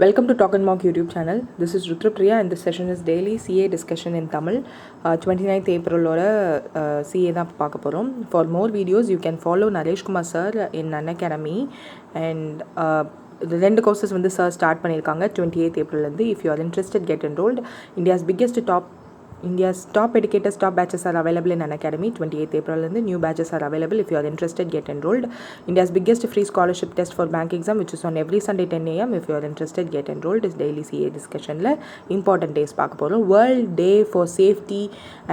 Welcome to Talk and Mock YouTube channel. This is Rutrapriya and this session is daily CA discussion in Tamil. 29th April CA தான் பார்க்க போகிறோம். For more videos you can follow Naresh Kumar sir in Unacademy and ரெண்டு courses வந்து sir start பண்ணியிருக்காங்க 28th ஏப்ரல்லேருந்து. If you are interested, get enrolled. India's top educators, top batches are available in Unacademy 28th April and the new batches are available. If you are interested, get enrolled. India's biggest free scholarship test for bank exam, which is on every Sunday 10 a.m. If you are interested, get enrolled. Is daily CA discussion la important days பார்க்க போகிறோம். World Day for Safety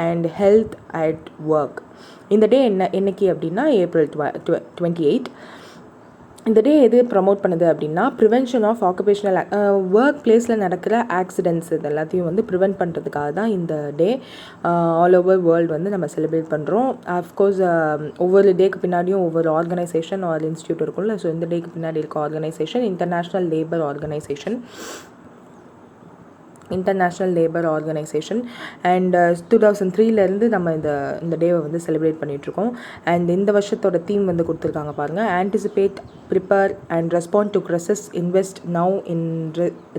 and Health at Work. இந்த டே என்னைக்கு அப்படின்னா April 28. இந்த டே எது promote பண்ணுது அப்படின்னா prevention of occupational work பிளேஸில் நடக்கிற ஆக்சிடென்ட்ஸ் இது எல்லாத்தையும் வந்து ப்ரிவென்ட் பண்ணுறதுக்காக தான் இந்த டே ஆல் ஓவர் வேர்ல்டு வந்து நம்ம செலிப்ரேட் பண்ணுறோம். அஃப்கோர்ஸ் ஒவ்வொரு டேக்கு பின்னாடியும் ஒவ்வொரு ஆர்கனைசேஷன் ஆர் இன்ஸ்டியூட் இருக்கும்ல. ஸோ இந்த டேக்கு பின்னாடி இருக்க organisation international labour organisation and 2003லேருந்து நம்ம இந்த டேவை வந்து செலிப்ரேட் பண்ணிகிட்ருக்கோம். அண்ட் இந்த வருஷத்தோட தீம் வந்து கொடுத்துருக்காங்க பாருங்கள், anticipate, prepare and respond to crisis, invest now in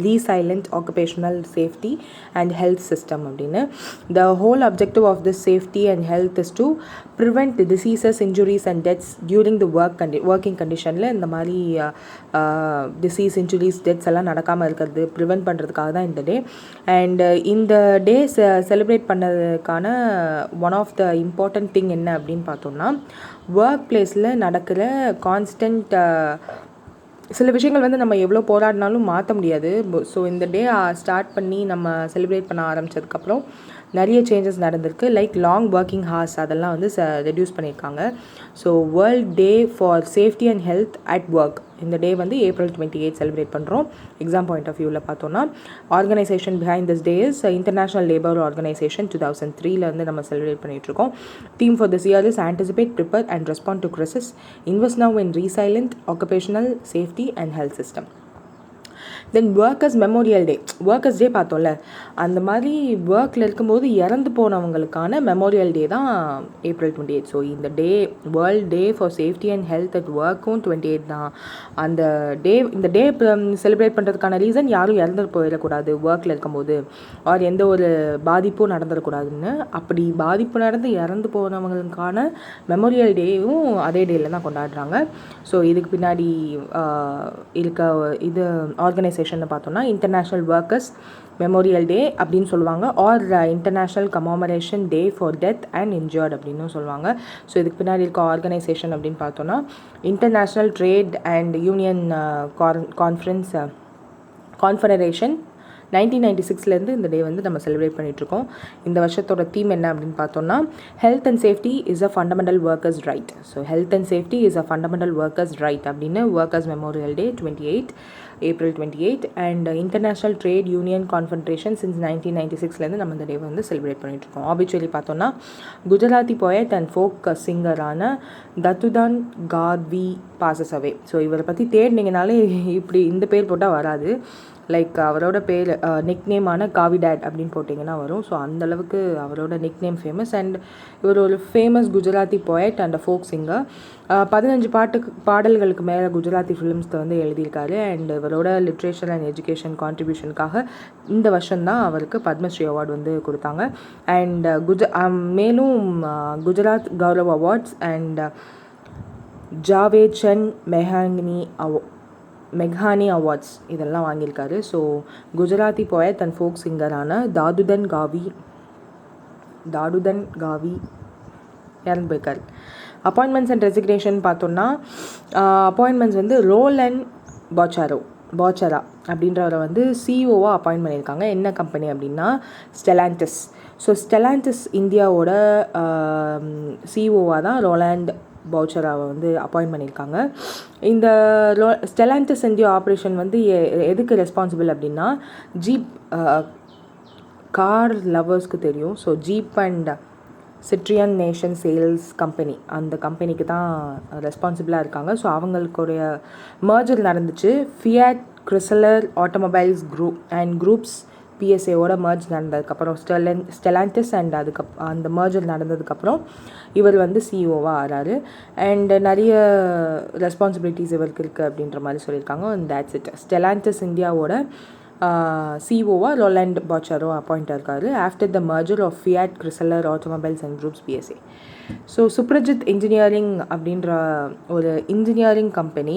resilient occupational safety and health system அப்படின்னு. The whole objective of this safety and health is to prevent diseases, injuries and deaths during the working கண்டிஷனில் இந்த மாதிரி disease, injuries, deaths எல்லாம் நடக்காமல் இருக்கிறது prevent பண்ணுறதுக்காக தான் இந்த டே. அண்ட் இந்த டே செலிப்ரேட் பண்ணதுக்கான one of the important thing என்ன அப்படின்னு பார்த்தோம்னா, ஒர்க் பிளேஸில் நடக்கிற கான்ஸ்டன்ட் சில விஷயங்கள் வந்து நம்ம எவ்வளோ போராடினாலும் மாற்ற முடியாது. ஸோ இந்த டே ஸ்டார்ட் பண்ணி நம்ம செலிப்ரேட் பண்ண ஆரம்பித்ததுக்கப்புறம் நிறைய சேஞ்சஸ் நடந்திருக்கு. லைக் லாங் ஒர்க்கிங் ஹார்ஸ் அதெல்லாம் வந்து ரெடியூஸ் பண்ணியிருக்காங்க. So world day for safety and health at work இந்த டே வந்து April 28 செலிப்ரேட் பண்ணுறோம். எக்ஸாம் பாயிண்ட் ஆஃப் வியூவில் பார்த்தோன்னா organisation behind this day is international labour organisation 2003 வந்து நம்ம செலிப்ரேட் பண்ணிகிட்ருக்கோம். Theme for this year is anticipate, prepare and respond to crisis, invest now in resilient occupational safety and health system. Then workers memorial day, workers day பார்த்தோம்ல, அந்த மாதிரி ஒர்க்கில் இருக்கும்போது இறந்து போனவங்களுக்கான memorial டே தான் April 28. ஸோ இந்த டே world day for safety and health at ஒர்க்கும் 28 தான். இந்த டே செலிப்ரேட் பண்ணுறதுக்கான ரீசன் யாரும் இறந்து போயிடக்கூடாது ஒர்க்கில் இருக்கும்போது, ஆர் எந்த ஒரு பாதிப்பும் நடந்துடக்கூடாதுன்னு. அப்படி பாதிப்பு நடந்து இறந்து போனவங்களுக்கான மெமோரியல் டேவும் அதே டேயில் தான் கொண்டாடுறாங்க. ஸோ இதுக்கு பின்னாடி இருக்க இது ஆர்கனைசேஷன் பார்த்தோம்னா இன்டர்நேஷ்னல் ஒர்க்கர்ஸ் மெமோரியல் டே அப்படின்னு சொல்லுவாங்க, or international commemoration day for death and injured அப்படின்னு சொல்லுவாங்க. ஸோ இதுக்கு பின்னாடி இருக்க ஆர்கனைசேஷன் அப்படின்னு பார்த்தோன்னா international trade and union confederation 1996லேருந்து இந்த டே வந்து நம்ம செலிப்ரேட் பண்ணிகிட்ருக்கோம். இந்த வருஷத்தோட தீம் என்ன அப்படின்னு பார்த்தோம்னா health and safety is a fundamental workers right. So health and safety is a fundamental workers right அப்படின்னு workers memorial day April 28 and international trade union confederation since 1996லேருந்து நம்ம இந்த டே வந்து செலிப்ரேட் பண்ணிகிட்ருக்கோம். ஆபிச்சுவலி பார்த்தோன்னா குஜராத்தி போயட் அண்ட் ஃபோக் சிங்கரான Dadudan Gadhvi passes away. So இவரை பற்றி தேடினீங்கனாலே இப்படி இந்த பேர் போட்டால் வராது. லைக் அவரோட பேர் நிக்நேமான காவி டேட் அப்படின்னு போட்டிங்கன்னா வரும். ஸோ அந்தளவுக்கு அவரோட நிக்நேம் ஃபேமஸ். அண்ட் இவர் ஒரு famous Gujarati poet and folk singer. 15 பாடல்களுக்கு மேலே குஜராத்தி ஃபிலிம்ஸை வந்து எழுதியிருக்காரு. அண்ட் இவரோட லிட்ரேச்சர் அண்ட் எஜுகேஷன் கான்ட்ரிபியூஷனுக்காக இந்த வருஷம்தான் அவருக்கு பத்மஸ்ரீ அவார்டு வந்து கொடுத்தாங்க. அண்ட் மேலும் Gujarat Gaurav awards and Jhaverchand Meghani awards இதெல்லாம் வாங்கியிருக்காரு. So Gujarati poet and folk சிங்கரான தாதுதன் காவி இறந்து போயிருக்காரு. அப்பாயின்மெண்ட்ஸ் அண்ட் ரெசிக்னேஷன் பார்த்தோன்னா அப்பாயின்மெண்ட்ஸ் வந்து ரோலண்ட் பாச்சரா அப்படின்றவரை வந்து சிஇஓவாக அப்பாயின்ட் பண்ணியிருக்காங்க. என்ன கம்பெனி அப்படின்னா ஸ்டெலாண்டிஸ். ஸோ ஸ்டெலாண்டிஸ் இந்தியாவோட சிஇஓவாக தான் ரோலண்ட் பவுச்சராவை வந்து அப்பாயிண்ட் பண்ணியிருக்காங்க. இந்த ஸ்டெலாண்டிஸ் இந்தியா ஆப்ரேஷன் வந்து எதுக்கு ரெஸ்பான்சிபிள் அப்படின்னா ஜீப் கார் லவர்ஸ்க்கு தெரியும். So Jeep and Citroen nation sales company, அந்த கம்பெனிக்கு தான் ரெஸ்பான்சிபிளாக இருக்காங்க. ஸோ அவங்களுக்குடைய மர்ஜர் நடந்துச்சு. Fiat Chrysler automobiles group and groups பிஎஸ்ஏவோட மர்ஜ் நடந்ததுக்கப்புறம் ஸ்டெலாண்டிஸ் அண்ட் அந்த மர்ஜர் நடந்ததுக்கப்புறம் இவர் வந்து சிஇஓவாக ஆறாரு. அண்ட் நிறைய ரெஸ்பான்சிபிலிட்டிஸ் இவருக்கு இருக்குது அப்படின்ற மாதிரி சொல்லியிருக்காங்க. And that's it. ஸ்டெலாண்டிஸ் இந்தியாவோட சிஇஓவாக ரோலண்ட் பாச்சாரோ அப்பாயிண்ட் ஆயிருக்காரு after the merger of Fiat Chrysler automobiles and groups PSA. So Suprajit engineering அப்படின்ற ஒரு இன்ஜினியரிங் கம்பெனி,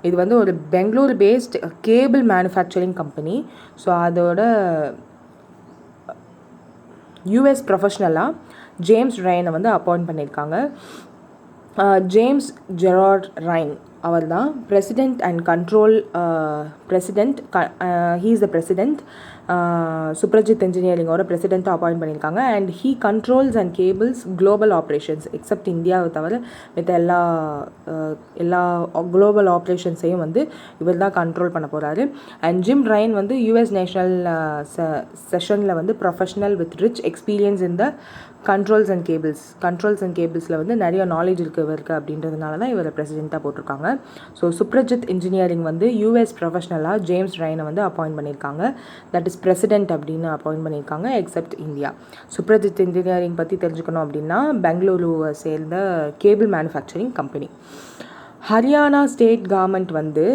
இது வந்து ஒரு Bangalore based cable manufacturing company. So அதோட யூஎஸ் ப்ரொஃபஷ்னலாக ஜேம்ஸ் ரைனை வந்து அப்பாயிண்ட் பண்ணியிருக்காங்க. ஜேம்ஸ் ஜெரார்ட் ரைன் அவர் தான் president and control president. He is the president. Suprajit இன்ஜினியரிங்கோட பிரசிடெண்ட்டாக அப்பாயிண்ட் பண்ணியிருக்காங்க. And he controls and cables global operations except இந்தியாவை தவிர மித்த எல்லா குளோபல் ஆப்ரேஷன்ஸையும் வந்து இவர் தான் கண்ட்ரோல் பண்ண போகிறாரு. அண்ட் ஜிம் ரைன் வந்து யூஎஸ் நேஷ்னல் செஷனில் வந்து professional with rich experience in the controls and கேபிள்ஸில் வந்து நிறைய நாலேஜ் இவருக்கு அப்படின்றதுனால தான் இவரை பிரசிடெண்ட்டாக போட்டிருக்காங்க. ஸோ சுப்ரஜித் இன்ஜினியரிங் வந்து யூஎஸ் ப்ரொஃபஷ்னலாக ஜேம்ஸ் ரைனை வந்து அப்பாயிண்ட் பண்ணியிருக்காங்க. தட் இஸ் பிரசிடெண்ட் அப்படின்னு அப்பாயிண்ட் பண்ணியிருக்காங்க எக்ஸப்ட் இந்தியா. சுப்ரஜித் இன்ஜினியரிங் பற்றி தெரிஞ்சுக்கணும் அப்படின்னா பெங்களூருவை சேர்ந்த cable manufacturing company. Haryana state government வந்து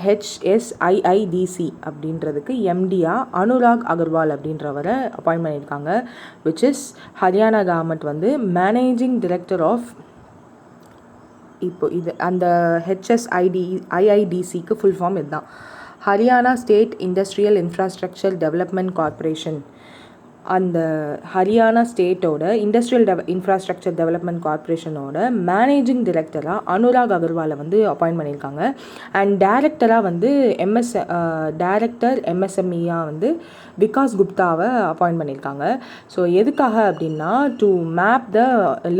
ஹெச்எஸ்ஐஐடிசி அப்படின்றதுக்கு எம்டியாக அனுராக் அகர்வால் அப்படின்றவரை அப்பாயிண்ட் பண்ணியிருக்காங்க. விச் இஸ் ஹரியானா கவர்மெண்ட் வந்து மேனேஜிங் டைரக்டர் ஆஃப், இப்போ இது அந்த ஐஐடிசிக்கு ஃபுல் ஃபார்ம் இதுதான், Haryana state industrial infrastructure development corporation. அந்த ஹரியானா ஸ்டேட்டோட இண்டஸ்ட்ரியல் இன்ஃப்ராஸ்ட்ரக்சர் டெவலப்மெண்ட் கார்ப்பரேஷனோட மேனேஜிங் டைரக்டராக அனுராக் அகர்வாலை வந்து அப்பாயிண்ட் பண்ணியிருக்காங்க. அண்ட் டைரக்டராக வந்து டைரக்டர் எம்எஸ்எம்இயாக வந்து விகாஸ் குப்தாவை அப்பாயிண்ட் பண்ணியிருக்காங்க. ஸோ எதுக்காக அப்படின்னா to map the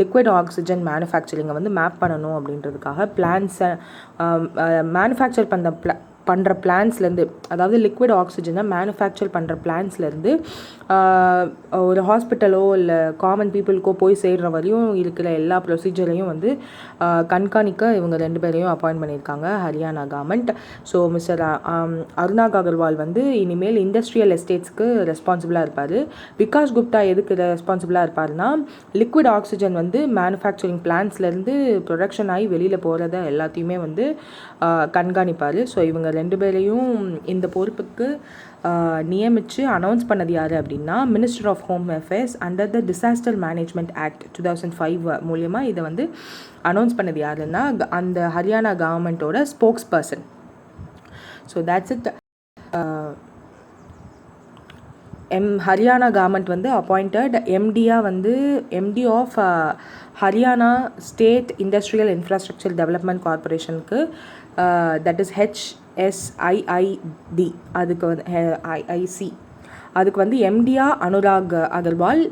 liquid oxygen மேனுஃபேக்சரிங்கை வந்து மேப் பண்ணணும் அப்படின்றதுக்காக பிளான்ஸை மேனுஃபேக்சர் பண்ணுற பிளான்ஸ்லேருந்து, அதாவது லிக்விட் ஆக்சிஜனை மேனுஃபேக்சர் பண்ணுற பிளான்ஸ்லேருந்து ஒரு ஹாஸ்பிட்டலோ இல்லை காமன் பீப்புளுக்கோ போய் சேர்கிற வரையும் இருக்கிற எல்லா ப்ரொசீஜரையும் வந்து கண்காணிக்க இவங்க 2 பேரையும் அப்பாயிண்ட் பண்ணியிருக்காங்க ஹரியானா கவர்மெண்ட். ஸோ மிஸ்டர் அருணாக் அகர்வால் வந்து இனிமேல் இண்டஸ்ட்ரியல் எஸ்டேட்ஸ்க்கு ரெஸ்பான்சிபிளாக இருப்பார். விகாஸ் குப்தா எதுக்கு ரெஸ்பான்சிபிளாக இருப்பார்னா லிக்விட் ஆக்சிஜன் வந்து மேனுஃபேக்சரிங் பிளான்ஸ்லேருந்து ப்ரொடக்ஷன் ஆகி வெளியில் போகிறத எல்லாத்தையுமே வந்து கண்காணிப்பார். ஸோ இவங்க 2 பேரையும் இந்த பொறுப்புக்கு நியமித்து அனௌன்ஸ் பண்ணது யார் அப்படின்னா minister of home affairs under the disaster management act 2005 மூலயமா இதை வந்து அனௌன்ஸ் பண்ணது யாருன்னா அந்த ஹரியானா கவர்மெண்ட்டோட spokesperson. So that's it. Haryana government வந்து அப்பாயிண்டட் எம்டியாக வந்து MD of Haryana state industrial infrastructure development கார்ப்பரேஷனுக்கு, தட் இஸ் ஹெச்எஸ்ஐஐடி, அதுக்கு வந்து ஐசி, அதுக்கு வந்து எம்டியாக அனுராக் அகர்வால்,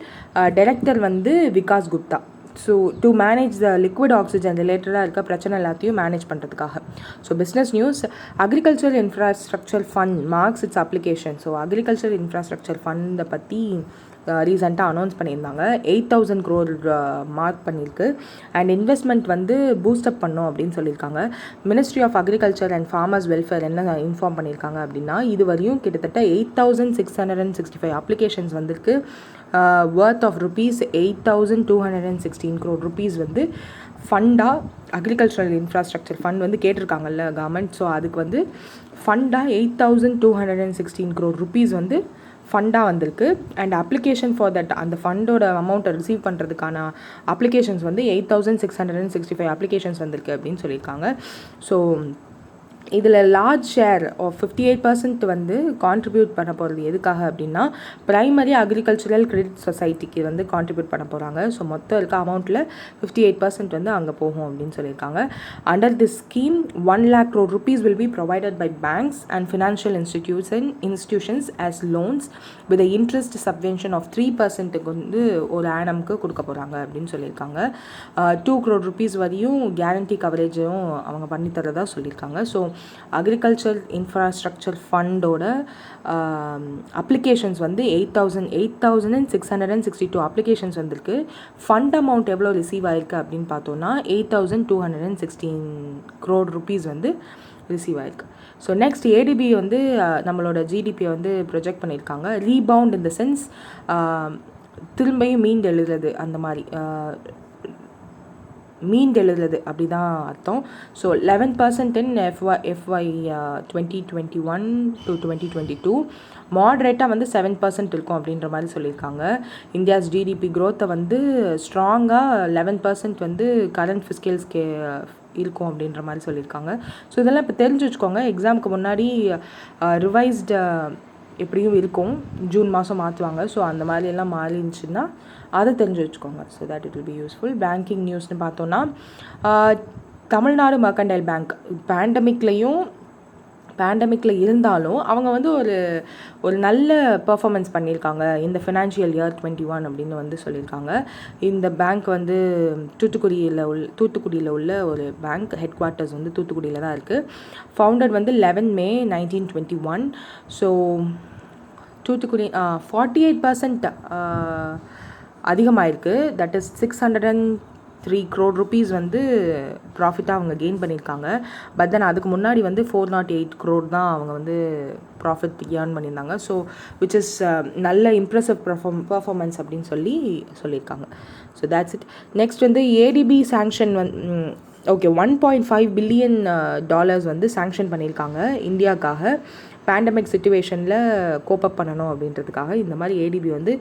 டைரக்டர் வந்து Vikas Gupta. So to manage the liquid oxygen ரிலேட்டடாக இருக்க பிரச்சனை எல்லாத்தையும் மேனேஜ் பண்ணுறதுக்காக. So business news, agriculture infrastructure fund marks its application. So agriculture infrastructure ஃபண்டை பற்றி ரீசெண்டாக அனௌன்ஸ் பண்ணியிருந்தாங்க. 8,000 crore மார்க் பண்ணியிருக்கு. அண்ட் இன்வெஸ்ட்மெண்ட் வந்து பூஸ்டப் பண்ணோம் அப்படின்னு சொல்லியிருக்காங்க. Ministry of agriculture and farmers welfare என்ன இன்ஃபார்ம் பண்ணியிருக்காங்க அப்படின்னா இது வரையும் கிட்டத்தட்ட 8,665 அப்ளிகேஷன்ஸ் வந்திருக்கு. Worth of rupees 8,216 crore rupees வந்து ஃபண்டாக அக்ரிகல்ச்சரல் இன்ஃப்ராஸ்ட்ரக்சர் ஃபண்ட் வந்து கேட்டிருக்காங்கல்ல கவர்மெண்ட். ஸோ அதுக்கு வந்து ஃபண்டாக 8,216 crore rupees வந்து ஃபண்டாக வந்திருக்கு. அண்ட் அப்ளிகேஷன் ஃபார் தட், அந்த ஃபண்டோட அமௌண்ட்டை ரிசீவ் பண்ணுறதுக்கான அப்ளிகேஷன்ஸ் வந்து 8,665 அப்ளிகேஷன்ஸ் வந்திருக்கு அப்படின்னு சொல்லியிருக்காங்க. ஸோ இதில் லார்ஜ் ஷேர் ஆஃப் 58% வந்து கான்ட்ரிபியூட் பண்ண போகிறது எதுக்காக அப்படின்னா ப்ரைமரி அக்ரிகல்ச்சரல் கிரெடிட் சொசைட்டிக்கு வந்து கான்ட்ரிபியூட் பண்ண போகிறாங்க. ஸோ மொத்தம் இருக்க அமௌண்ட்டில் 58% வந்து அங்கே போகும் அப்படின்னு சொல்லியிருக்காங்க. Under this scheme 1 lakh crore rupees will be provided by banks and financial institutions as loans with the interest subvention of 3% வந்து ஒரு ஆனம்க்கு கொடுக்க போகிறாங்க அப்படின்னு சொல்லியிருக்காங்க. 2 crore rupees வரையும் கேரண்டி கவரேஜும் அவங்க பண்ணித்தரதா சொல்லியிருக்காங்க. ஸோ அக்ரிகல்ச்சர் இன்ஃப்ராஸ்ட்ரக்சர் ஃபண்டோட அப்ளிகேஷன்ஸ் வந்து 8,662 அப்ளிகேஷன்ஸ் வந்திருக்கு. ஃபண்ட் அமௌண்ட் எவ்வளோ ரிசீவ் ஆயிருக்கு அப்படின்னு பார்த்தோன்னா 8,216 crore rupees வந்து ரிசீவ் ஆயிருக்கு. ஸோ நெக்ஸ்ட் ஏடிபி வந்து நம்மளோட ஜிடிபியை வந்து ப்ரொஜெக்ட் பண்ணியிருக்காங்க. ரீபவுண்ட் இந்த சென்ஸ் திரும்பியும் மீண்டெழுதுறது, அந்த மாதிரி மீண்டெழுதுறது அப்படி தான் அர்த்தம். So 11% in FY 2021 to 2022. மாட்ரேட்டாக வந்து 7% இருக்கும் அப்படின்ற மாதிரி சொல்லியிருக்காங்க. இந்தியாஸ் ஜிடிபி க்ரோத்தை வந்து ஸ்ட்ராங்காக 11% வந்து கரண்ட் ஃபிஸ்கல்ஸ்க்கு இருக்கும் அப்படின்ற மாதிரி சொல்லியிருக்காங்க. ஸோ இதெல்லாம் இப்போ தெரிஞ்சு வச்சுக்கோங்க. எக்ஸாமுக்கு முன்னாடி ரிவைஸ்டு எப்படியும் இருக்கும், ஜூன் மாதம் மாற்றுவாங்க. ஸோ அந்த மாதிரி எல்லாம் மாறிச்சுன்னா அதை தெரிஞ்சு வச்சுக்கோங்க. So that it will be useful. Banking நியூஸ்னு பார்த்தோன்னா தமிழ்நாடு மெர்கன்டைல் பேங்க் பேண்டமிக்கில் இருந்தாலும் அவங்க வந்து ஒரு நல்ல பெர்ஃபார்மன்ஸ் பண்ணியிருக்காங்க இந்த ஃபினான்ஷியல் இயர் 21 அப்படின்னு வந்து சொல்லியிருக்காங்க. இந்த பேங்க் வந்து தூத்துக்குடியில் உள்ள ஒரு பேங்க். ஹெட் குவார்ட்டர்ஸ் வந்து தூத்துக்குடியில் தான் இருக்குது. ஃபவுண்டட் வந்து 11 May 1921. ஸோ தூத்துக்குடி 48% அதிகமாகிருக்கு. தட் இஸ் 603 crore rupees வந்து ப்ராஃபிட்டாக அவங்க கெயின் பண்ணியிருக்காங்க. பட் தென் அதுக்கு முன்னாடி வந்து 408 crore தான் அவங்க வந்து ப்ராஃபிட் ஏர்ன் பண்ணியிருந்தாங்க. ஸோ விச் இஸ் நல்ல இம்ப்ரெசிவ் பர்ஃபார்மன்ஸ் அப்படின்னு சொல்லியிருக்காங்க. So that's it. நெக்ஸ்ட் வந்து ஏடிபி சாங்ஷன் ஓகே $1.5 billion வந்து சாங்ஷன் பண்ணியிருக்காங்க இந்தியாவுக்காக. பேண்டமிக் சிச்சுவேஷனில் கோப்பப் பண்ணணும் அப்படின்றதுக்காக இந்த மாதிரி ஏடிபி வந்து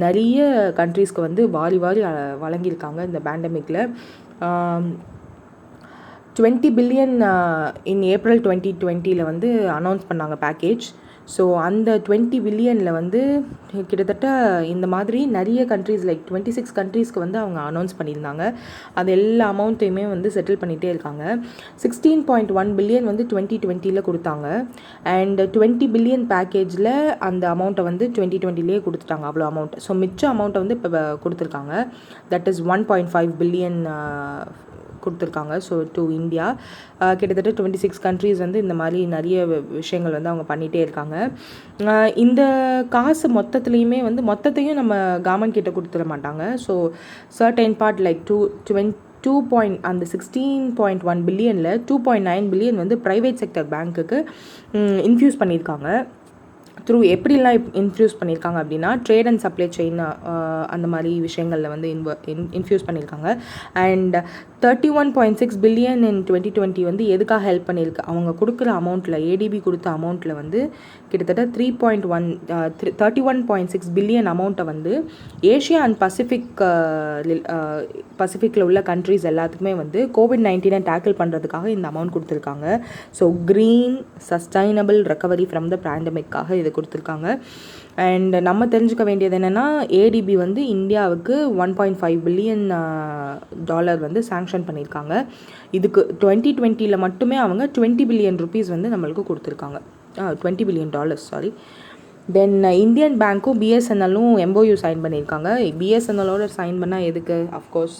நிறைய கண்ட்ரீஸ்க்கு வந்து வாரி வழங்கியிருக்காங்க. இந்த பேண்டமிக்கில் 20 billion இன் ஏப்ரல் 2020 வந்து அனௌன்ஸ் பண்ணாங்க பேக்கேஜ். ஸோ அந்த 20 billion வந்து கிட்டத்தட்ட இந்த மாதிரி நிறைய கண்ட்ரீஸ் லைக் 26 கண்ட்ரீஸ்க்கு வந்து அவங்க அனௌன்ஸ் பண்ணியிருந்தாங்க. அது எல்லா அமௌண்ட்டையுமே வந்து செட்டில் பண்ணிகிட்டே இருக்காங்க. 16.1 billion வந்து 2020 கொடுத்தாங்க. அண்ட் 20 billion பேக்கேஜில் அந்த அமௌண்ட்டை வந்து 2020 கொடுத்துட்டாங்க, அவ்வளோ அமௌண்ட். ஸோ மிச்ச அமௌண்ட்டை வந்து இப்போ கொடுத்துருக்காங்க. தட் இஸ் 1.5 billion கொடுத்துருக்காங்க. ஸோ டு இந்தியா கிட்டத்தட்ட 26 கண்ட்ரீஸ் வந்து இந்த மாதிரி நிறைய விஷயங்கள் வந்து அவங்க பண்ணிகிட்டே இருக்காங்க. இந்த காசு மொத்தத்துலேயுமே வந்து மொத்தத்தையும் நம்ம கவர்மெண்ட் கிட்ட கொடுத்துட மாட்டாங்க. So certain part like 16.1 பில்லியனில் 2.9 billion வந்து ப்ரைவேட் செக்டர் பேங்க்குக்கு இன்ஃப்யூஸ் பண்ணியிருக்காங்க. த்ரூ எப்படிலாம் இன்ஃப்யூஸ் பண்ணியிருக்காங்க அப்படின்னா ட்ரேட் அண்ட் சப்ளை செயின் அந்த மாதிரி விஷயங்களில் வந்து இன்ஃப்யூஸ் பண்ணியிருக்காங்க. அண்ட் 31.6 பில்லியன் இன் 2020 வந்து எதுக்காக ஹெல்ப் பண்ணியிருக்கு? அவங்க கொடுக்குற அமௌண்ட்டில், ஏடிபி கொடுத்த அமௌண்ட்டில் வந்து கிட்டத்தட்ட 31.6 பில்லியன் அமௌண்ட்டை வந்து ஏஷியா அண்ட் பசிபிக்கில் உள்ள கண்ட்ரீஸ் எல்லாத்துக்குமே வந்து COVID-19 டேக்கிள் பண்ணுறதுக்காக இந்த அமௌண்ட் கொடுத்துருக்காங்க. So green sustainable recovery from the பேண்டமிக்காக இது கொடுத்துருக்காங்க. அண்ட் நம்ம தெரிஞ்சுக்க வேண்டியது என்னென்னா ஏடிபி வந்து இந்தியாவுக்கு $1.5 billion வந்து சாங்ஷன் பண்ணியிருக்காங்க. இதுக்கு 2020 மட்டுமே அவங்க 20 billion rupees வந்து நம்மளுக்கு கொடுத்துருக்காங்க. $20 billion சாரி. தென் இந்தியன் பேங்க்கும் பிஎஸ்என்எல்லும் MOU சைன் பண்ணியிருக்காங்க. பிஎஸ்என்எல்லோட சைன் பண்ணால் எதுக்கு? அஃப்கோர்ஸ்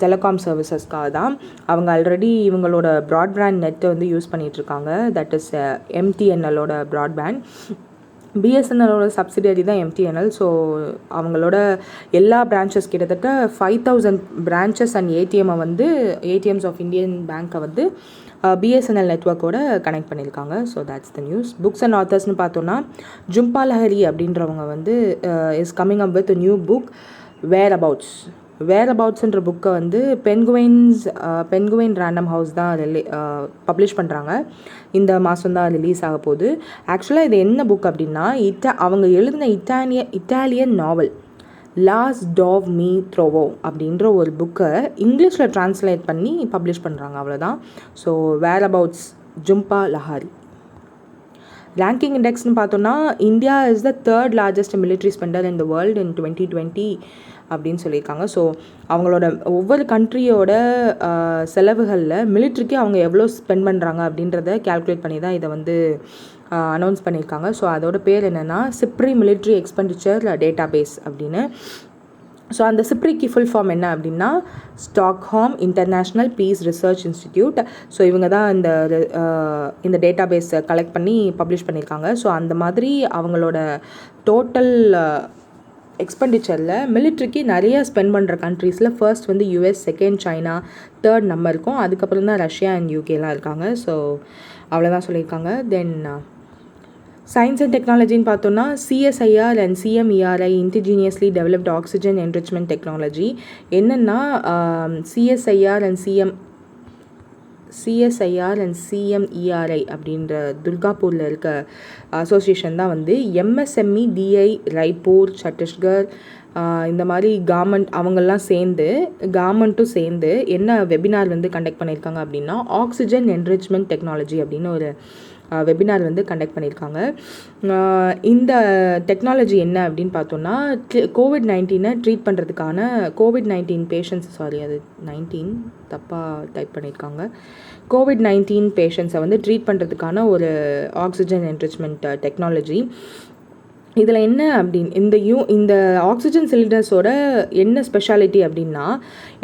டெலிகாம் சர்வீசஸ்க்காக தான். அவங்க ஆல்ரெடி இவங்களோட ப்ராட்பேண்ட் நெட்டை வந்து யூஸ் பண்ணிகிட்ருக்காங்க. தட் இஸ் MTNLோட ப்ராட்பேண்ட். பிஎஸ்என்எலோட சப்சிடரி தான் MTNL. ஸோ அவங்களோட எல்லா பிரான்ச்சஸ் கிட்டத்தட்ட 5,000 branches and ATMs of Indian பேங்க்கை வந்து பிஎஸ்என்எல் நெட்ஒர்க்கோட கனெக்ட் பண்ணியிருக்காங்க. So that's the news. Books and ஆத்தர்ஸ்னு பார்த்தோன்னா ஜும்பா லஹரி அப்படின்றவங்க வந்து is coming up with new book வேர் அபவுட்ஸ்ன்ற புக்கை வந்து பென்குயின் ரேண்டம் ஹவுஸ் தான் பப்ளிஷ் பண்ணுறாங்க. இந்த மாதம் தான் ரிலீஸ் ஆக போகுது. ஆக்சுவலாக இது என்ன புக் அப்படின்னா அவங்க எழுதின இட்டாலியன் நாவல் லாஸ் டாவ் மீ த்ரோவோ அப்படின்ற ஒரு புக்கை இங்கிலீஷில் ட்ரான்ஸ்லேட் பண்ணி பப்ளிஷ் பண்ணுறாங்க, அவ்வளோதான். So where அபவுட்ஸ் Zumba Lahori. Ranking இண்டெக்ஸ்னு பார்த்தோன்னா India is the 3rd largest military spender in the world in 2020 அப்படின்னு சொல்லியிருக்காங்க. ஸோ அவங்களோட ஒவ்வொரு கண்ட்ரியோட செலவுகளில் மிலிட்ரிக்கு அவங்க எவ்வளோ ஸ்பெண்ட் பண்ணுறாங்க அப்படின்றத கேல்குலேட் பண்ணி தான் இதை வந்து அனௌன்ஸ் பண்ணியிருக்காங்க. ஸோ அதோட பேர் என்னென்னா SIPRI military expenditure database அப்படின்னு. ஸோ அந்த சிப்ரிக்கு ஃபுல் ஃபார்ம் என்ன அப்படின்னா Stockholm International Peace Research Institute. So இவங்க தான் இந்த டேட்டா பேஸை கலெக்ட் பண்ணி பப்ளிஷ் பண்ணியிருக்காங்க. ஸோ அந்த மாதிரி அவங்களோட டோட்டல் எக்ஸ்பெண்டிச்சரில் மிலிட்ரிக்கு நிறைய ஸ்பெண்ட் பண்ணுற கண்ட்ரீஸில் ஃபர்ஸ்ட் வந்து யூஎஸ், செகண்ட் சைனா, தேர்ட் நம்ம இருக்கும். அதுக்கப்புறம் தான் ரஷ்யா அண்ட் யூகேலாம் இருக்காங்க. ஸோ அவ்வளோதான் சொல்லியிருக்காங்க. தென் சயின்ஸ் அண்ட் டெக்னாலஜின்னு பார்த்தோன்னா CSIR and CMERI indigenously developed oxygen enrichment technology. என்னென்னா சிஎஸ்ஐஆர் அண்ட் சிஎம்இஆர்ஐ அப்படின்ற துர்காப்பூரில் இருக்க அசோசியேஷன் தான் வந்து எம்எஸ்எம்இ டிஐ ராய்ப்பூர், சத்தீஸ்கர் இந்த மாதிரி கவர்மெண்ட்டும் சேர்ந்து என்ன வெபினார் வந்து கண்டக்ட் பண்ணியிருக்காங்க அப்படின்னா ஆக்சிஜன் என்ரிச்மெண்ட் டெக்னாலஜி அப்படின்னு ஒரு வெபினார் வந்து கண்டக்ட் பண்ணியிருக்காங்க. இந்த டெக்னாலஜி என்ன அப்படின்னு பார்த்தோன்னா கோவிட்-19 ட்ரீட் பண்ணுறதுக்கான கோவிட்-19 பேஷண்ட்ஸ் அது 19 தப்பாக டைப் பண்ணியிருக்காங்க. கோவிட்-19 பேஷண்ட்ஸை வந்து ட்ரீட் பண்ணுறதுக்கான ஒரு ஆக்சிஜன் என்ரிச்மெண்ட் டெக்னாலஜி. இதில் என்ன அப்படின்னு இந்த ஆக்சிஜன் சிலிண்டர்ஸோட என்ன ஸ்பெஷாலிட்டி அப்படின்னா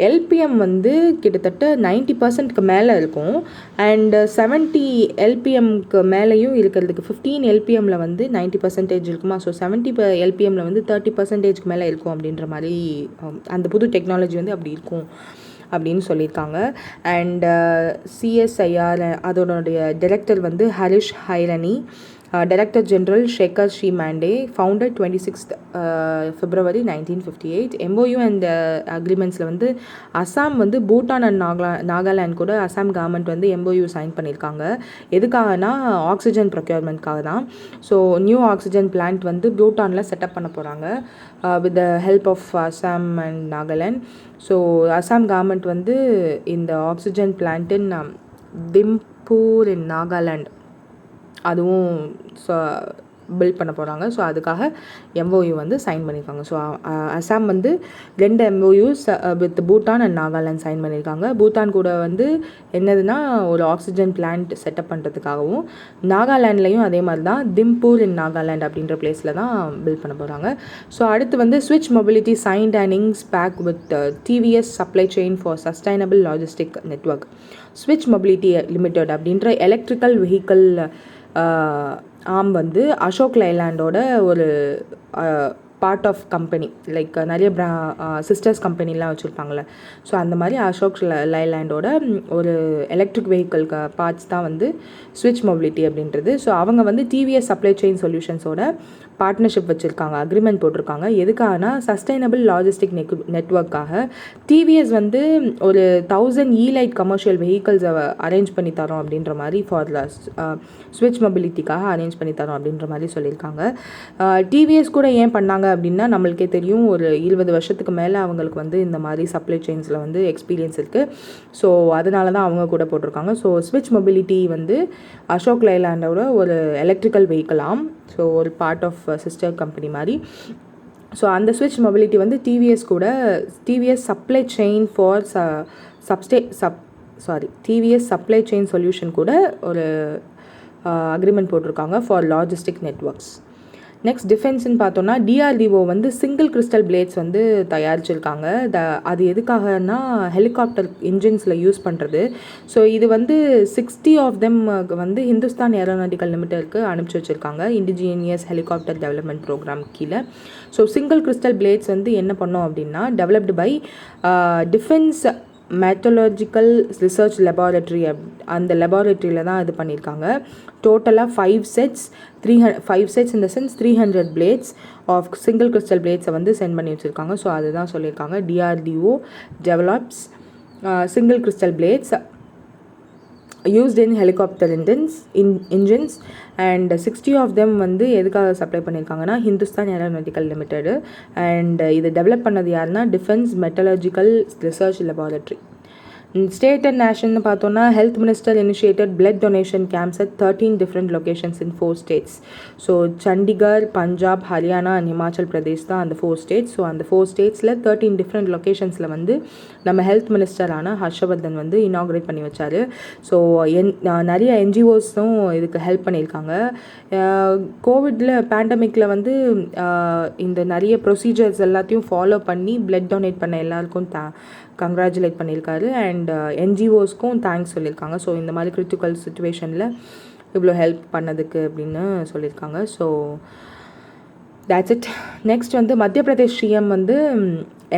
எல்பிஎம் வந்து கிட்டத்தட்ட 90% மேலே இருக்கும். அண்ட் 70 எல்பிஎம்க்கு மேலேயும் இருக்கிறதுக்கு 15 எல்பிஎம்மில் வந்து 90% இருக்குமா. ஸோ 70 எல்பிஎம்மில் வந்து 30% மேலே இருக்கும் அப்படின்ற மாதிரி அந்த புது டெக்னாலஜி வந்து அப்படி இருக்கும் அப்படின்னு சொல்லியிருக்காங்க. அண்ட் சிஎஸ்ஐஆர் அதோடைய டைரக்டர் வந்து Harish ஹைரனி, Director General Shekhar Shimande, founded 26th February 1958. MOU and agreements வந்து அசாம் வந்து பூட்டான் அண்ட் நாகாலாண்ட் கூட அசாம் கவர்மெண்ட் வந்து MOU சைன் பண்ணியிருக்காங்க. எதுக்காகனா ஆக்சிஜன் ப்ரொக்யூர்மெண்ட்காக தான். ஸோ நியூ ஆக்சிஜன் பிளான்ட் வந்து பூட்டானில் செட்டப் பண்ண போகிறாங்க with the help of Assam and Nagaland. So Assam government வந்து இந்த oxygen plant in Dimapur in Nagaland அதுவும் பில்ட் பண்ண போகிறாங்க. ஸோ அதுக்காக MOU வந்து சைன் பண்ணியிருக்காங்க. ஸோ அசாம் வந்து 2 MOUs with Bhutan and Nagaland sign பண்ணியிருக்காங்க. பூட்டான் கூட வந்து என்னதுன்னா ஒரு ஆக்சிஜன் பிளான்ட் செட்டப் பண்ணுறதுக்காகவும், நாகாலாண்ட்லேயும் அதே மாதிரி தான் திம்பூர் இன் நாகாலாண்ட் அப்படின்ற பிளேஸில் தான் பில்ட் பண்ண போகிறாங்க. ஸோ அடுத்து வந்து ஸ்விட்ச் mobility signed and inks pact with TVS supply chain for sustainable logistic network. ஸ்விட்ச் மொபிலிட்டி லிமிடெட் அப்படின்ற எலக்ட்ரிக்கல் வெஹிக்கிள் ஆம் வந்து அசோக் லைலாண்டோட ஒரு பார்ட் ஆஃப் கம்பெனி, லைக் நிறைய சிஸ்டர்ஸ் கம்பெனிலாம் வச்சுருப்பாங்களே. ஸோ அந்த மாதிரி அசோக் லைலாண்டோட ஒரு எலக்ட்ரிக் வெஹிக்கிள் பார்ட்ஸ் தான் வந்து ஸ்விட்ச் மொபிலிட்டி அப்படின்றது. ஸோ அவங்க வந்து டிவிஎஸ் சப்ளை செயின் சொல்யூஷன்ஸோட பார்ட்னர்ஷிப் வச்சுருக்காங்க, அக்ரிமெண்ட் போட்டிருக்காங்க. எதுக்காகனா சஸ்டைனபிள் லாஜிஸ்டிக் நெட்வொர்க்காக டிவிஎஸ் வந்து ஒரு 1000 லைட் கமர்ஷியல் வெஹிக்கிள்ஸை அரேஞ்ச் பண்ணி தரோம் அப்படின்ற மாதிரி ஃபார் ஸ்விட்ச் மொபிலிட்டிக்காக அரேஞ்ச் பண்ணி தரோம் அப்படின்ற மாதிரி சொல்லியிருக்காங்க. டிவிஎஸ் கூட ஏன் பண்ணாங்க அப்படின்னா நம்மளுக்கே தெரியும், ஒரு 20 வருஷத்துக்கு மேலே அவங்களுக்கு வந்து இந்த மாதிரி சப்ளை செயின்ஸில் வந்து எக்ஸ்பீரியன்ஸ் இருக்குது. ஸோ அதனால தான் அவங்க கூட போட்டிருக்காங்க. ஸோ ஸ்விட்ச் மொபிலிட்டி வந்து அசோக் லைலாண்டோட ஒரு எலக்ட்ரிக்கல் வெஹிக்கிளாம். ஸோ ஒரு பார்ட் ஆஃப் சிஸ்டர் கம்பெனி மாதிரி. ஸோ அந்த ஸ்விட்ச் மொபிலிட்டி வந்து TVS supply chain for TVS supply chain solution கூட ஒரு அக்ரிமெண்ட் போட்டிருக்காங்க ஃபார் லாஜிஸ்டிக் நெட்வொர்க்ஸ். நெக்ஸ்ட் டிஃபென்ஸ்ன்னு பார்த்தோன்னா டிஆர்டிஓ வந்து சிங்கிள் கிறிஸ்டல் பிளேட்ஸ் வந்து தயாரிச்சிருக்காங்க. அது எதுக்காகனா ஹெலிகாப்டர் இன்ஜின்ஸில் யூஸ் பண்ணுறது. ஸோ இது வந்து 60 ஆஃப் தெம் வந்து ஹிந்துஸ்தான் ஏரோநாட்டிக்கல் லிமிட்டெடுக்கு அனுப்பிச்சி வச்சுருக்காங்க இண்டிஜினியஸ் ஹெலிகாப்டர் டெவலப்மெண்ட் ப்ரோக்ராம் கீழே. ஸோ சிங்கிள் கிறிஸ்டல் பிளேட்ஸ் வந்து என்ன பண்ணோம் அப்படின்னா developed by Defence metallurgical research Laboratory. அந்த லெபார்ட்டரியில் தான் இது பண்ணியிருக்காங்க. டோட்டலாக 5 sets in the sense 300 blades of single crystal பிளேட்ஸை வந்து சென்ட் பண்ணி வச்சுருக்காங்க. ஸோ அதுதான் சொல்லியிருக்காங்க. DRDO develops single crystal blades used in helicopter engines and 60 of them வந்து எதுக்காக சப்ளை பண்ணியிருக்காங்கன்னா ஹிந்துஸ்தான் ஏரோநாட்டிக்கல் லிமிடெடு. அண்ட் இது டெவலப் பண்ணது யாருன்னா defence metallurgical research laboratory. State and நேஷனல்னு பார்த்தோன்னா health minister initiated blood donation camps at 13 different locations in 4 states. So Chandigarh, Punjab, Haryana and Himachal Pradesh தான் அந்த 4 ஸ்டேட்ஸ். ஸோ அந்த 4 ஸ்டேட்ஸில் 13 டிஃப்ரெண்ட் லொக்கேஷன்ஸில் வந்து நம்ம ஹெல்த் மினிஸ்டரான ஹர்ஷவர்தன் வந்து இனாக்ரேட் பண்ணி வச்சார். ஸோ நிறைய என்ஜிஓஸும் இதுக்கு ஹெல்ப் பண்ணியிருக்காங்க. கோவிடில் பேண்டமிக்கில் வந்து இந்த நிறைய ப்ரொசீஜர்ஸ் எல்லாத்தையும் ஃபாலோ பண்ணி பிளட் டொனேட் பண்ண எல்லாருக்கும் கங்க்ராச்சுலேட் பண்ணியிருக்காரு. அண்ட் என்ஜிஓஸ்க்கும் தேங்க்ஸ் சொல்லியிருக்காங்க. ஸோ இந்த மாதிரி கிரிட்டிக்கல் சுச்சுவேஷனில் இவ்வளோ ஹெல்ப் பண்ணதுக்கு அப்படின்னு சொல்லியிருக்காங்க. So that's it. நெக்ஸ்ட் வந்து மத்திய பிரதேஷ் சிஎம் வந்து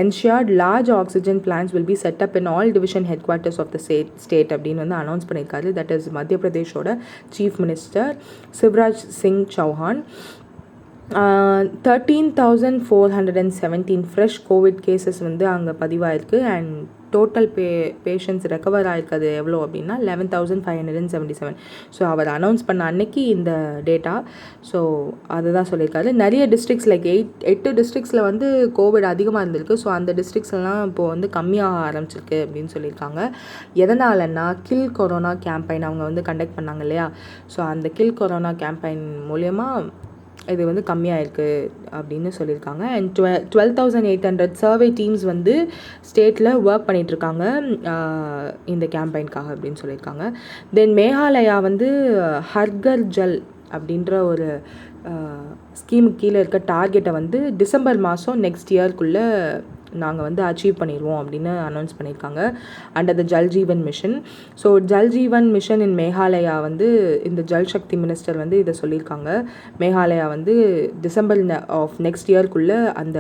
ensured large oxygen plants will be set up in all division headquarters of the state அப்படின்னு வந்து அனௌன்ஸ் பண்ணியிருக்காரு. தட் இஸ் மத்திய பிரதேஷோட chief minister Shivraj Singh Chouhan. 13,417 fresh covid cases வந்து அங்கே பதிவாயிருக்கு. அண்ட் டோட்டல் பேஷண்ட்ஸ் ரெக்கவர் ஆகிருக்கிறது எவ்வளோ அப்படின்னா 11,577. ஸோ அவர் அனௌன்ஸ் பண்ண அன்னைக்கு இந்த டேட்டா. ஸோ அதுதான் சொல்லியிருக்காரு. நிறைய டிஸ்ட்ரிக்ஸ் லைக் 8 டிஸ்ட்ரிக்ஸில் வந்து கோவிட் அதிகமாக இருந்திருக்கு. ஸோ அந்த டிஸ்ட்ரிக்ஸ்லாம் இப்போது வந்து கம்மியாக ஆரம்பிச்சிருக்கு அப்படின்னு சொல்லியிருக்காங்க. எதனாலன்னா கில் கொரோனா கேம்பெயின் அவங்க வந்து கண்டக்ட் பண்ணாங்க இல்லையா. ஸோ அந்த கில் கொரோனா கேம்பெயின் மூலயமா இது வந்து கம்மியாக இருக்குது அப்படின்னு சொல்லியிருக்காங்க. அண்ட் 12,800 சர்வே டீம்ஸ் வந்து ஸ்டேட்டில் ஒர்க் பண்ணிகிட்ருக்காங்க இந்த கேம்பெயின்காக அப்படின்னு சொல்லியிருக்காங்க. தென் மேகாலயா வந்து ஹர்கர் ஜல் அப்படின்ற ஒரு ஸ்கீமுக்கு கீழே இருக்க டார்கெட்டை வந்து டிசம்பர் மாதம் நெக்ஸ்ட் இயர்க்குள்ளே நாங்கள் வந்து அச்சீவ் பண்ணிடுவோம் அப்படின்னு அனௌன்ஸ் பண்ணியிருக்காங்க under the Jal Jeevan mission. So Jal Jeevan mission இன் மேகாலயா வந்து இந்த ஜல் சக்தி மினிஸ்டர் வந்து இதை சொல்லியிருக்காங்க. மேகாலயா வந்து டிசம்பர் ஆஃப் நெக்ஸ்ட் இயர்க்குள்ளே அந்த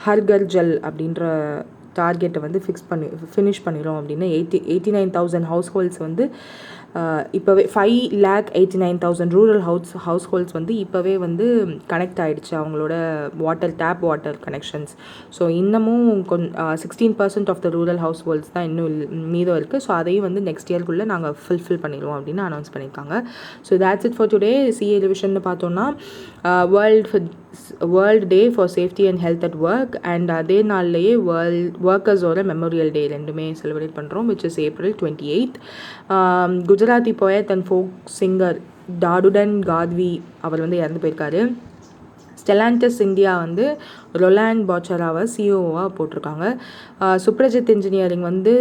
ஹர்கர் ஜல் அப்படின்ற டார்கெட்டை வந்து ஃபினிஷ் பண்ணிடும் அப்படின்னு 89,000 ஹவுஸ் ஹோல்ட்ஸ் வந்து இப்போவே 5,89,000 ரூரல் ஹவுஸ் ஹோல்ட்ஸ் வந்து இப்போவே வந்து கனெக்ட் ஆகிடுச்சு அவங்களோட டேப் வாட்டர் கனெக்ஷன்ஸ். ஸோ இன்னமும் 16% of the rural households தான் இன்னும் மீதம் இருக்குது. ஸோ அதையும் வந்து நெக்ஸ்ட் இயர்க்குள்ளே நாங்கள் ஃபில் பண்ணிடுவோம் அப்படின்னு அனௌன்ஸ் பண்ணியிருக்காங்க. So that's it for today. CA revision பார்த்தோன்னா world day for safety and health at work and அதே நாள்லேயே ஒர்க்கர்ஸோட மெமோரியல் டே ரெண்டுமே செலிப்ரேட் பண்ணுறோம், which is April 28th. Gujarati poet and folk singer Dadudan Gadhvi அவர் வந்து இறந்து போயிருக்காரு. ஸ்டெலாண்டஸ் இந்தியா வந்து ரொலாண்ட் பாச்சராவை சிஓவாக போட்டிருக்காங்க. சுப்ரஜித் இன்ஜினியரிங் வந்து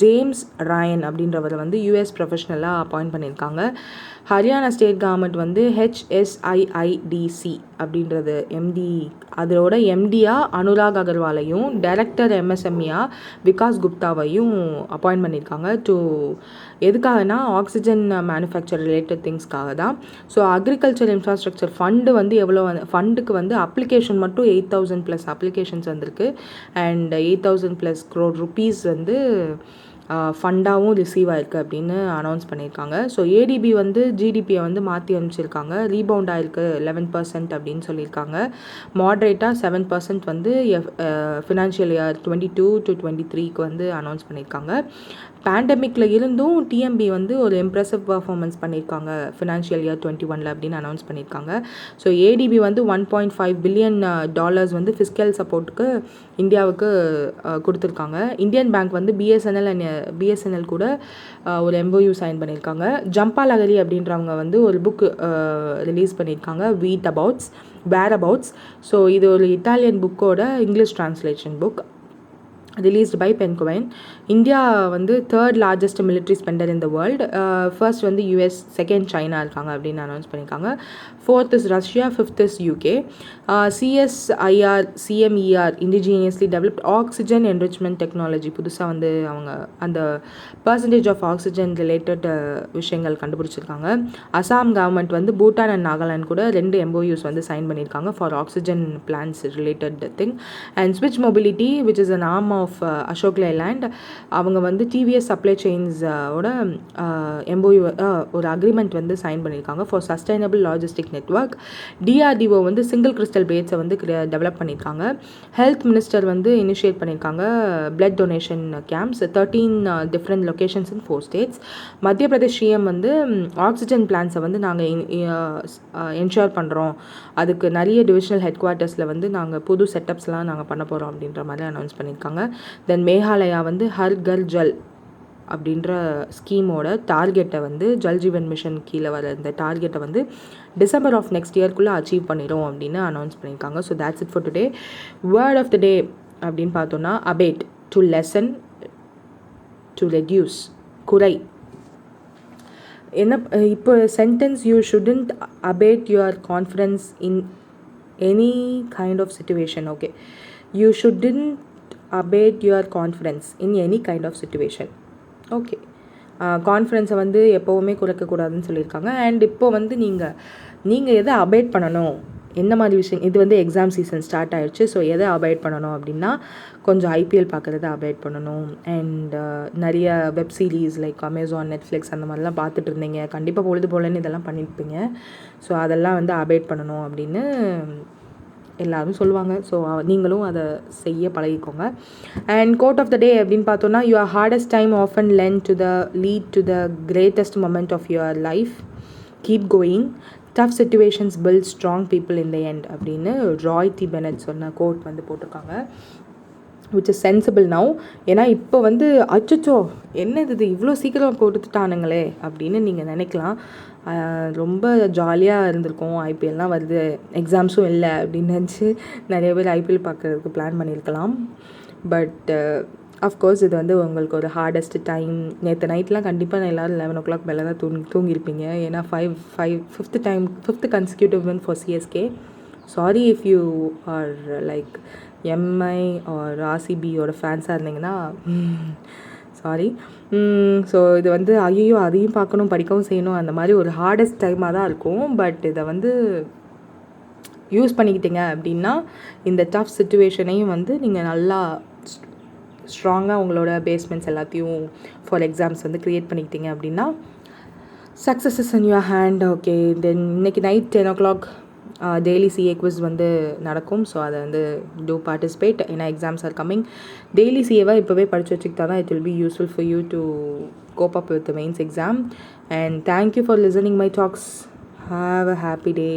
ஜேம்ஸ் ராயன் அப்படின்றவரை வந்து யூஎஸ் ப்ரொஃபஷ்னலாக அப்பாயிண்ட் பண்ணியிருக்காங்க. ஹரியானா ஸ்டேட் கவர்மெண்ட் வந்து HSIIDC அப்படின்றது எம்டி அதோட எம்டியாக அனுராக் அகர்வாலையும் டைரக்டர் MSMEயாக விகாஸ் குப்தாவையும் அப்பாயிண்ட் பண்ணியிருக்காங்க. எதுக்காகனா ஆக்சிஜன் மேனுஃபேக்சர் ரிலேட்டட் திங்ஸ்க்காக தான். ஸோ அக்ரிகல்ச்சர் இன்ஃப்ராஸ்ட்ரக்சர் ஃபண்டு வந்து எவ்வளோ ஃபண்டுக்கு வந்து அப்ளிகேஷன் மட்டும் 8,000+ அப்ளிகேஷன்ஸ் வந்திருக்கு. அண்ட் 8,000+ crore rupees வந்து ஃபண்டாகவும் ரிசீவ் ஆயிருக்கு அப்படின்னு அனௌன்ஸ் பண்ணியிருக்காங்க. ஸோ ஏடிபி வந்து ஜிடிபியை வந்து மாற்றி அனுப்பிச்சிருக்காங்க. ரீபவுண்ட் ஆயிருக்கு 11% அப்படின்னு சொல்லியிருக்காங்க. மாட்ரேட்டாக 7% வந்து ஃபினான்ஷியல் இயர் 22 to 23க்கு வந்து அனௌன்ஸ் பண்ணியிருக்காங்க. பேண்டமிக்கில் இருந்தும் டிஎம்பி வந்து ஒரு இம்ப்ரெசிவ் பர்ஃபார்மன்ஸ் பண்ணியிருக்காங்க ஃபினான்ஷியல் இயர் 21 அப்படின்னு அனௌன்ஸ் பண்ணியிருக்காங்க. ஸோ ஏடிபி வந்து $1.5 billion வந்து ஃபிஸ்கல் சப்போர்ட்டுக்கு இந்தியாவுக்கு கொடுத்துருக்காங்க. இந்தியன் பேங்க் வந்து பிஎஸ்என்எல் கூட ஒரு MOU சைன் பண்ணியிருக்காங்க. ஜம்பா லகரி அப்படின்றவங்க வந்து ஒரு புக் ரிலீஸ் பண்ணியிருக்காங்க, வேர் அபவுட்ஸ். ஸோ இது ஒரு இட்டாலியன் புக்கோட English translation book released by Penguin. India வந்து 3rd largest military spender in the world. First வந்து US, செகண்ட் சைனா இருக்காங்க அப்படின்னு அனௌன்ஸ் பண்ணியிருக்காங்க. 4th is Russia, 5th is UK. CMER indigenously developed oxygen enrichment technology புதுசாக வந்து அவங்க அந்த percentage of oxygen related விஷயங்கள் கண்டுபிடிச்சிருக்காங்க. அசாம் கவர்மெண்ட் வந்து பூட்டான் அண்ட் நாகாலாந்து கூட 2 MOUs வந்து சைன் பண்ணியிருக்காங்க for oxygen plans related thing. And ஸ்விட்ச் mobility which is an arm of Ashok land அவங்க வந்து டிவிஎஸ் சப்ளை செயின்ஸோட MOU ஒரு அக்ரிமெண்ட் வந்து சைன் பண்ணியிருக்காங்க for sustainable logistic network. DRDO வந்து சிங்கிள் கிறிஸ்டல் பேட்ஸை வந்து டெவலப் பண்ணியிருக்காங்க. ஹெல்த் மினிஸ்டர் வந்து இனிஷியேட் பண்ணியிருக்காங்க blood donation camps 13 different locations in 4 states. மத்திய பிரதேஷ் சிஎம் வந்து ஆக்சிஜன் பிளான்ஸை வந்து நாங்கள் என்ஷூர் பண்ணுறோம், அதுக்கு நிறைய டிவிஷனல் ஹெட் குவார்ட்டர்ஸில் வந்து நாங்கள் புது செட்டப்ஸ்லாம் நாங்கள் பண்ண போகிறோம் அப்படின்ற மாதிரி அனௌன்ஸ் பண்ணியிருக்காங்க. தென் மேகாலயா வந்து ஹர் கர் ஜல் அப்படின்ற ஸ்கீமோட டார்கெட்டை வந்து ஜல் ஜீவன் மிஷன் கீழே வர இந்த டார்கெட்டை வந்து டிசம்பர் ஆஃப் நெக்ஸ்ட் இயர்க்குள்ளே அச்சீவ் பண்ணிடும் அப்படின்னு அனௌன்ஸ் பண்ணியிருக்காங்க. So that's it for today. Word of the day அப்படின்னு பார்த்தோன்னா abate, to lessen, to reduce, குறை. என்ன இப்போ sentence, you shouldn't abate your confidence in any kind of situation. Okay, you shouldn't abate your confidence in any kind of situation. Okay, கான்ஃபிடென்ஸை வந்து எப்போவுமே குறைக்கக்கூடாதுன்னு சொல்லியிருக்காங்க. And இப்போ வந்து நீங்கள் எதை அபேட் பண்ணணும், எந்த மாதிரி விஷயம், இது வந்து எக்ஸாம் சீசன் ஸ்டார்ட் ஆகிடுச்சு. ஸோ எதை அவாய்ட் பண்ணணும் அப்படின்னா கொஞ்சம் ஐபிஎல் பார்க்குறத அவாய்ட் பண்ணணும். அண்ட் நிறைய web series like Amazon, Netflix அந்த மாதிரிலாம் பார்த்துட்டு இருந்தீங்க, கண்டிப்பாக பொழுது போலன்னு இதெல்லாம் பண்ணியிருப்பீங்க. ஸோ அதெல்லாம் வந்து அவாய்ட் பண்ணணும் அப்படின்னு எல்லோரும் சொல்லுவாங்க. ஸோ நீங்களும் அதை செய்ய பழகிக்கோங்க. And quote of the day அப்படின்னு பார்த்தோன்னா, your hardest time often lead to the greatest moment of your life, keep going, tough situations build strong people in the end அப்படின்னு ராய் டி பெனட் சொன்ன quote வந்து போட்டிருக்காங்க. Which is sensible now. ஏன்னா இப்போ வந்து அச்சோ என்னது இது இவ்வளோ சீக்கிரம் போட்டுட்டானுங்களே அப்படின்னு நீங்கள் நினைக்கலாம். ரொம்ப ஜாலியாக இருந்திருக்கும், ஐபிஎல்லாம் வருது, எக்ஸாம்ஸும் இல்லை அப்படின்னு நினச்சி நிறைய பேர் ஐபிஎல் பார்க்குறதுக்கு பிளான் பண்ணியிருக்கலாம். பட் அஃப்கோர்ஸ் இது வந்து உங்களுக்கு ஒரு ஹார்டஸ்ட் டைம். நேற்று நைட்லாம் கண்டிப்பாக எல்லோரும் 11 o'clock மேலே தான் தூங்கியிருப்பீங்க. ஏன்னா fifth consecutive win for CSK. Sorry if you are like MI or ஆர்சிபியோட ஃபேன்ஸாக இருந்தீங்கன்னா சாரி. ஸோ இது வந்து ஐயோ அதையும் பார்க்கணும், படிக்கவும் செய்யணும், அந்த மாதிரி ஒரு ஹார்டஸ்ட் டைமாக தான் இருக்கும். பட் இதை வந்து யூஸ் பண்ணிக்கிட்டீங்க அப்படின்னா இந்த டஃப் சிச்சுவேஷனையும் வந்து நீங்கள் நல்லா ஸ்ட்ராங்காக உங்களோட பேஸ்மெண்ட்ஸ் எல்லாத்தையும் ஃபார் எக்ஸாம்ஸ் வந்து க்ரியேட் பண்ணிக்கிட்டீங்க அப்படின்னா success is in your hand. Okay, then இன்னைக்கு night 10 o'clock daily CA quiz வந்து நடக்கும். ஸோ அதை வந்து டூ பார்ட்டிசிபேட். ஏன்னா எக்ஸாம்ஸ் ஆர் கம்மிங். டெய்லி சிஏவை இப்போவே படித்து வச்சுக்கிட்டா தான் it will be useful for you to cope up with the mains exam. And thank you for listening my talks. Have a happy day.